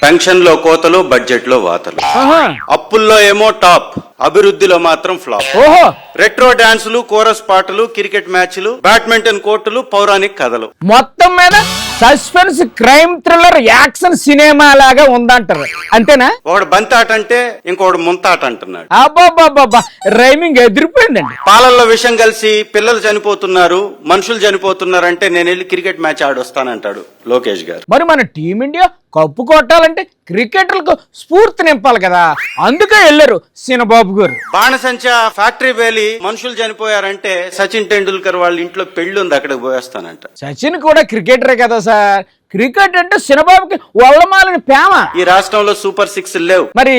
Pension లో కోతలు, budget లో వాతలు, అప్పుల్లో ఏమో టాప్, అభివృద్ధిలో మాత్రం ఫ్లాప్. ఓహో, రెట్రో డాన్సులు, కోరస్ పాటలు, క్రికెట్ మ్యాచ్లు, బ్యాడ్మింటన్ కోర్టులు, పౌరాణిక కథలు. మొత్తం మీద suspense, crime, thriller, action cinema లాగా ఉందంటారు, అంతేనా? ఒకడు బంతాట అంటే ఇంకొకడు ముంతాట అంటున్నాడు. అబ్బాబ్బాబ్బా, రైమింగ్ ఎదిరిపోయిందండి. పాలల్లో విషం కలిసి పిల్లలు చనిపోతున్నారు, మనుషులు చనిపోతున్నారు అంటే నేను వెళ్ళి క్రికెట్ మ్యాచ్ ఆడొస్తానంటాడు లోకేష్ గారు. మరి మన టీమిండియా కప్పు కొట్టాలంటే క్రికెటర్లకు స్ఫూర్తి నింపాలి కదా, అందుకే వెళ్ళారు సినబాబు గారు. బాణసంచ ఫ్యాక్టరీ వేలి మనుషులు చనిపోయారంటే సచిన్ టెండూల్కర్ వాళ్ళ ఇంట్లో పెళ్లి ఉంది, అక్కడికి పోయేస్తానంట. సచిన్ కూడా క్రికెటరే కదా సార్, క్రికెట్ అంటే సినబాబుకి వల్లమాలని ప్రేమ. ఈ రాష్ట్రంలో సూపర్ 6 లేవు, మరి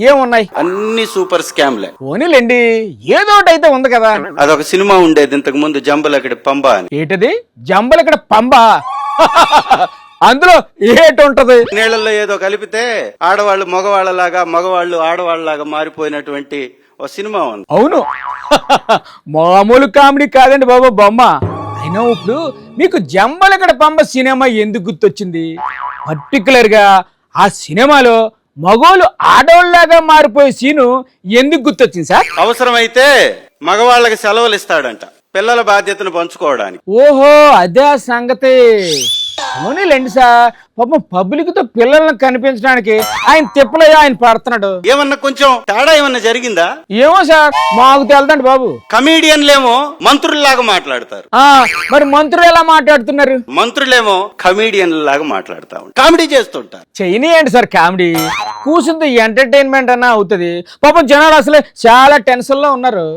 ఏమున్నాయి? అన్ని సూపర్ స్కామ్లే. పోనీలేండి, ఏదో ఒకటి అయితే ఉంది కదా. అదొక సినిమా ఉండేది ఇంతకు ముందు, జంబలకడి పంబ అని. ఏంటది? జంబలు ఇక్కడ పంబ? అందులో ఏటి ఉంటది? నీళ్లలో ఏదో కలిపితే ఆడవాళ్ళు మగవాళ్ళలాగా, మగవాళ్ళు ఆడవాళ్ళలాగా మారిపోయినటువంటి ఓ సినిమా ఉంది. అవును, మామూలు కామెడీ కాదండి బాబు బొమ్మ. అయినా ఇప్పుడు మీకు జంబలగడ పంబ సినిమా ఎందుకు గుర్తొచ్చింది? పర్టికులర్ గా ఆ సినిమాలో మగోళ్ళు ఆడవాళ్ళలాగా మారిపోయే సీను ఎందుకు గుర్తొచ్చింది సార్? అవసరమైతే మగవాళ్ళకి సెలవులు ఇస్తాడంట, పిల్లల బాధ్యతను పంచుకోవడానికి. ఓహో, అదే ఆ సంగతి. అవునులేండి సార్, పాపం పబ్లిక్ తో పిల్లల్ని కనిపించడానికి ఆయన తిప్పలయ్యా ఆయన పడుతున్నాడు. ఏమన్నా కొంచెం తేడా ఏమన్నా జరిగిందా? ఏమో సార్, మాకు తెలదండి బాబు. కమీడియన్లేమో మంత్రుల్లాగా మాట్లాడతారు, మరి మంత్రులు ఎలా మాట్లాడుతున్నారు? మంత్రులేమో కమీడియన్లాగా మాట్లాడుతా ఉంటారు, కామెడీ చేస్తుంటారు. చేయనీయండి సార్ కామెడీ, కూర్చుంది ఎంటర్టైన్మెంట్ అన్నా అవుతుంది. పాపం జనాలు అసలే చాలా టెన్షన్ లో ఉన్నారు.